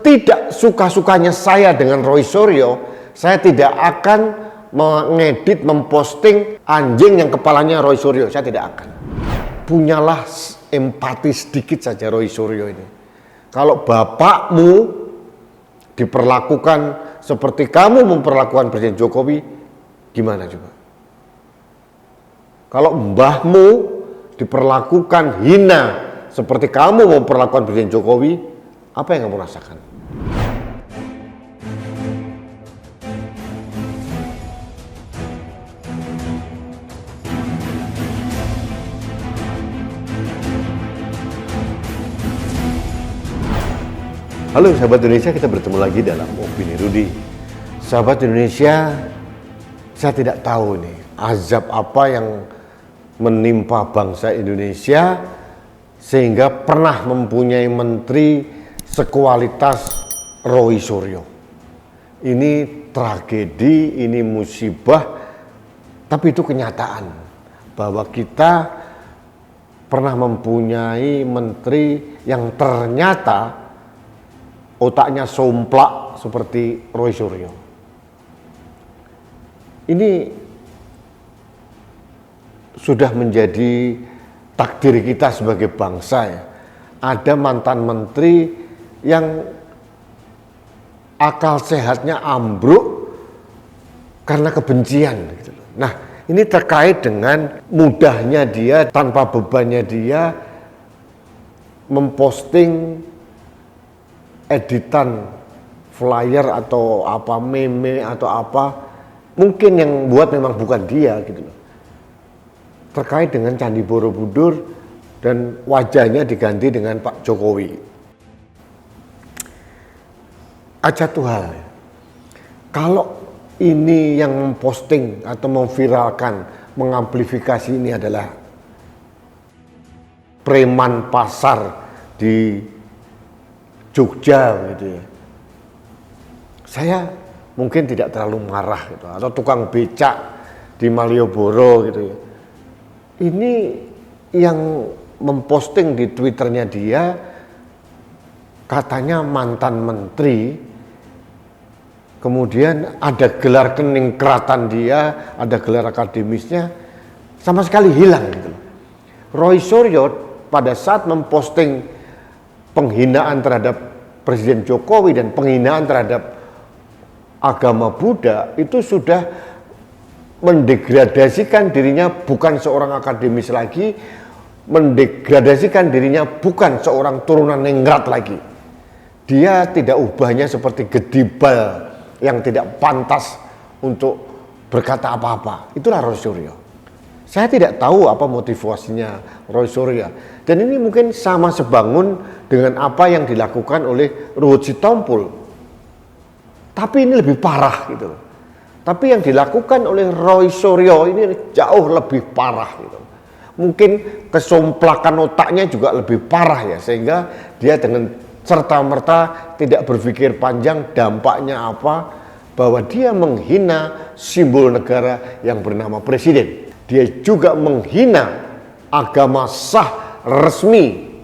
setidak suka-sukanya saya dengan Roy Suryo, saya tidak akan mengedit, memposting anjing yang kepalanya Roy Suryo. Saya tidak akan. Punyalah empati sedikit saja Roy Suryo ini. Kalau bapakmu diperlakukan seperti kamu memperlakukan Presiden Jokowi, gimana coba? Kalau mbahmu diperlakukan hina seperti kamu memperlakukan Presiden Jokowi, apa yang kamu rasakan? Halo sahabat Indonesia, kita bertemu lagi dalam Opini Rudy. Sahabat Indonesia, saya tidak tahu nih azab apa yang menimpa bangsa Indonesia sehingga pernah mempunyai menteri sekualitas Roy Suryo. Ini tragedi, ini musibah, tapi itu kenyataan bahwa kita pernah mempunyai menteri yang ternyata otaknya somplak seperti Roy Suryo. Ini sudah menjadi takdir kita sebagai bangsa ya. Ada mantan menteri yang akal sehatnya ambruk karena kebencian gitu loh. Nah, ini terkait dengan mudahnya dia, tanpa bebannya dia memposting editan flyer atau apa, meme atau apa, mungkin yang buat memang bukan dia gitu loh, terkait dengan Candi Borobudur dan wajahnya diganti dengan Pak Jokowi. Aja tuh hal, kalau ini yang memposting atau memviralkan, mengamplifikasi ini adalah preman pasar di Jogja gitu ya, saya mungkin tidak terlalu marah gitu, atau tukang becak di Malioboro gitu ya. Ini yang memposting di Twitternya dia katanya mantan menteri, kemudian ada gelar keningkratan dia, ada gelar akademisnya, sama sekali hilang gitu. Roy Suryo pada saat memposting penghinaan terhadap Presiden Jokowi dan penghinaan terhadap agama Buddha itu sudah mendegradasikan dirinya bukan seorang akademis lagi, mendegradasikan dirinya bukan seorang turunan ningrat lagi. Dia tidak ubahnya seperti gedibal yang tidak pantas untuk berkata apa-apa. Itulah Roy Suryo. Saya tidak tahu apa motivasinya Roy Suryo. Dan ini mungkin sama sebangun dengan apa yang dilakukan oleh Ruhut Sitompul. Tapi ini lebih parah gitu. Tapi yang dilakukan oleh Roy Suryo ini jauh lebih parah gitu. Mungkin kesomplakan otaknya juga lebih parah ya, sehingga dia dengan serta-merta tidak berpikir panjang dampaknya apa, bahwa dia menghina simbol negara yang bernama presiden. Dia juga menghina agama sah resmi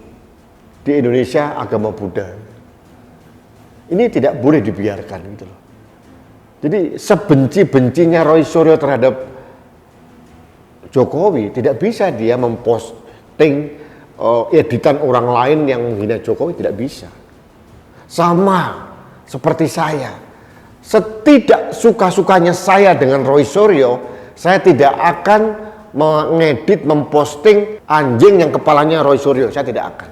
di Indonesia, agama Buddha. Ini tidak boleh dibiarkan gitu loh. Jadi sebenci-bencinya Roy Suryo terhadap Jokowi, tidak bisa dia memposting editan orang lain yang menghina Jokowi, tidak bisa. Sama seperti saya, setidak suka-sukanya saya dengan Roy Suryo, saya tidak akan mengedit, memposting anjing yang kepalanya Roy Suryo. Saya tidak akan.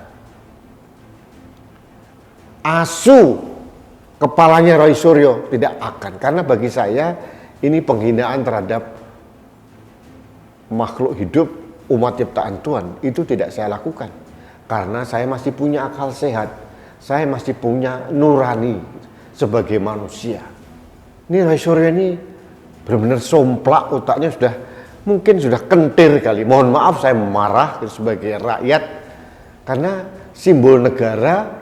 Asu kepalanya Roy Suryo, tidak akan. Karena bagi saya ini penghinaan terhadap makhluk hidup, umat ciptaan Tuhan. Itu tidak saya lakukan. Karena saya masih punya akal sehat. Saya masih punya nurani sebagai manusia. Ini Roy Suryo ini benar-benar somplak, otaknya mungkin sudah kentir kali. Mohon maaf saya marah sebagai rakyat, karena simbol negara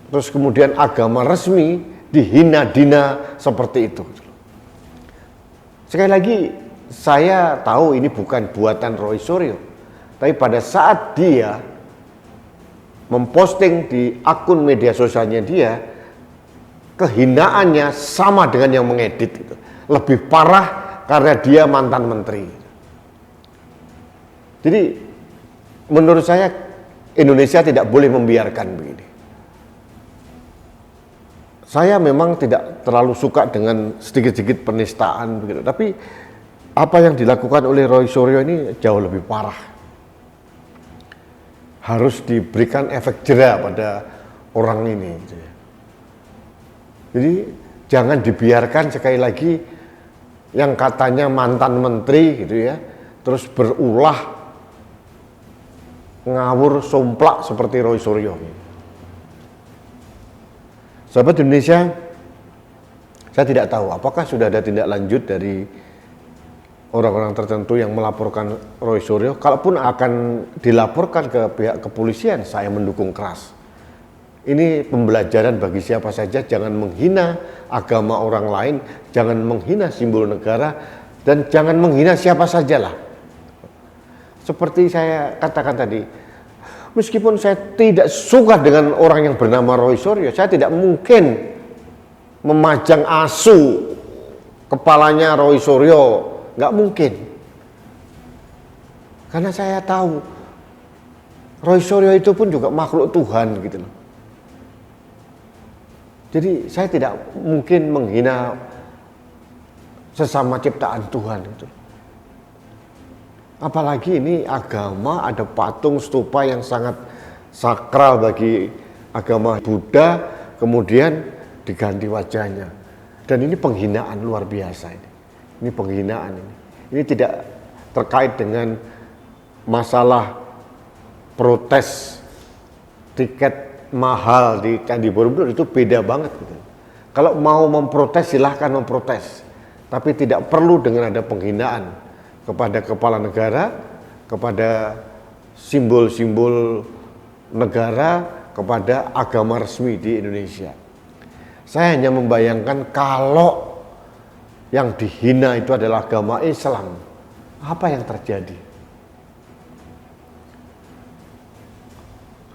terus kemudian agama resmi dihina-dina seperti itu. Sekali lagi, saya tahu ini bukan buatan Roy Suryo, tapi pada saat dia memposting di akun media sosialnya dia, kehinaannya sama dengan yang mengedit gitu. Lebih parah karena dia mantan menteri. Jadi menurut saya Indonesia tidak boleh membiarkan begini. Saya memang tidak terlalu suka dengan sedikit-sedikit penistaan begitu, tapi apa yang dilakukan oleh Roy Suryo ini jauh lebih parah. Harus diberikan efek jera pada orang ini gitu ya. Jadi jangan dibiarkan sekali lagi yang katanya mantan menteri gitu ya, terus berulah ngawur somplak seperti Roy Suryo. Sahabat Indonesia, saya tidak tahu apakah sudah ada tindak lanjut dari orang-orang tertentu yang melaporkan Roy Suryo. Kalaupun akan dilaporkan ke pihak kepolisian, saya mendukung keras. Ini pembelajaran bagi siapa saja, jangan menghina agama orang lain, jangan menghina simbol negara, dan jangan menghina siapa sajalah. Seperti saya katakan tadi, meskipun saya tidak suka dengan orang yang bernama Roy Suryo, saya tidak mungkin memajang asu kepalanya Roy Suryo, nggak mungkin. Karena saya tahu Roy Suryo itu pun juga makhluk Tuhan gitu loh. Jadi saya tidak mungkin menghina sesama ciptaan Tuhan gitu. Apalagi ini agama, ada patung stupa yang sangat sakral bagi agama Buddha, kemudian diganti wajahnya. Dan ini penghinaan luar biasa ini. Ini penghinaan ini. Ini tidak terkait dengan masalah protes tiket mahal di Candi Borobudur, itu beda banget gitu. Kalau mau memprotes silahkan memprotes, tapi tidak perlu dengan ada penghinaan kepada kepala negara, kepada simbol-simbol negara, kepada agama resmi di Indonesia. Saya hanya membayangkan kalau yang dihina itu adalah agama Islam, apa yang terjadi?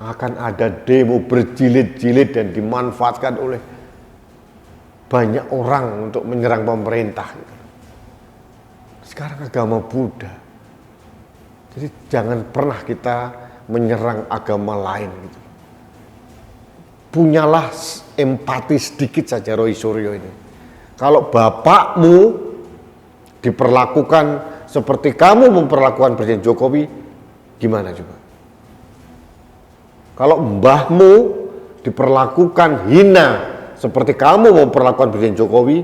Akan ada demo berjilid-jilid dan dimanfaatkan oleh banyak orang untuk menyerang pemerintah. Sekarang agama Buddha. Jadi jangan pernah kita menyerang agama lain gitu. Punyalah empati sedikit saja Roy Suryo ini. Kalau bapakmu diperlakukan seperti kamu memperlakukan Presiden Jokowi, gimana coba? Kalau mbahmu diperlakukan hina seperti kamu memperlakukan Presiden Jokowi,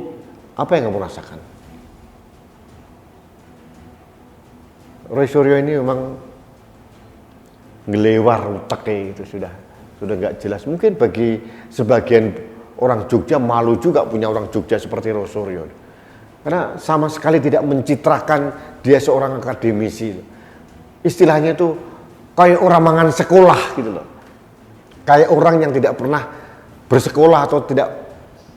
apa yang kamu rasakan? Roy Suryo ini memang ngelewar utaknya, itu sudah nggak jelas. Mungkin bagi sebagian orang Jogja malu juga punya orang Jogja seperti Roy Suryo, karena sama sekali tidak mencitrakan dia seorang akademisi. Istilahnya itu kayak orang mangan sekolah gitu loh, kayak orang yang tidak pernah bersekolah atau tidak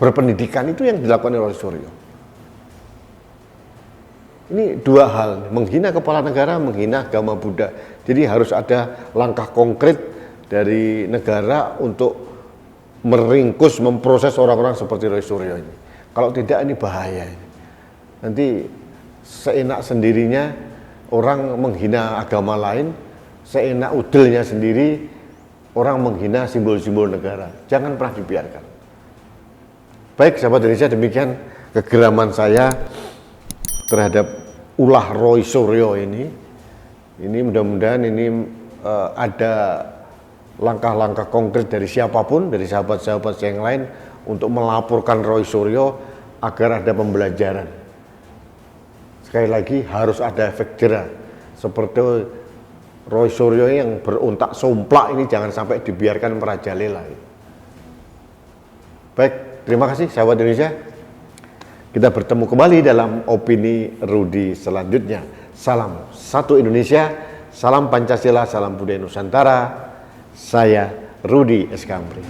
berpendidikan. Itu yang dilakukan oleh Roy Suryo. Ini dua hal, menghina kepala negara, menghina agama Buddha. Jadi harus ada langkah konkret dari negara untuk meringkus, memproses orang-orang seperti Roy Suryo ini. Kalau tidak, ini bahaya. Nanti seenak sendirinya orang menghina agama lain, seenak udelnya sendiri orang menghina simbol-simbol negara. Jangan pernah dibiarkan. Baik sahabat Indonesia, demikian kegeraman saya terhadap ulah Roy Suryo ini. Ini mudah-mudahan ini ada langkah-langkah konkret dari siapapun, dari sahabat-sahabat yang lain untuk melaporkan Roy Suryo agar ada pembelajaran. Sekali lagi harus ada efek jera. Seperti Roy Suryo yang beruntak somplak ini jangan sampai dibiarkan merajalela. Baik, terima kasih sahabat Indonesia. Kita bertemu kembali dalam opini Rudi selanjutnya. Salam satu Indonesia, salam Pancasila, salam budaya Nusantara. Saya Rudi Eskamri.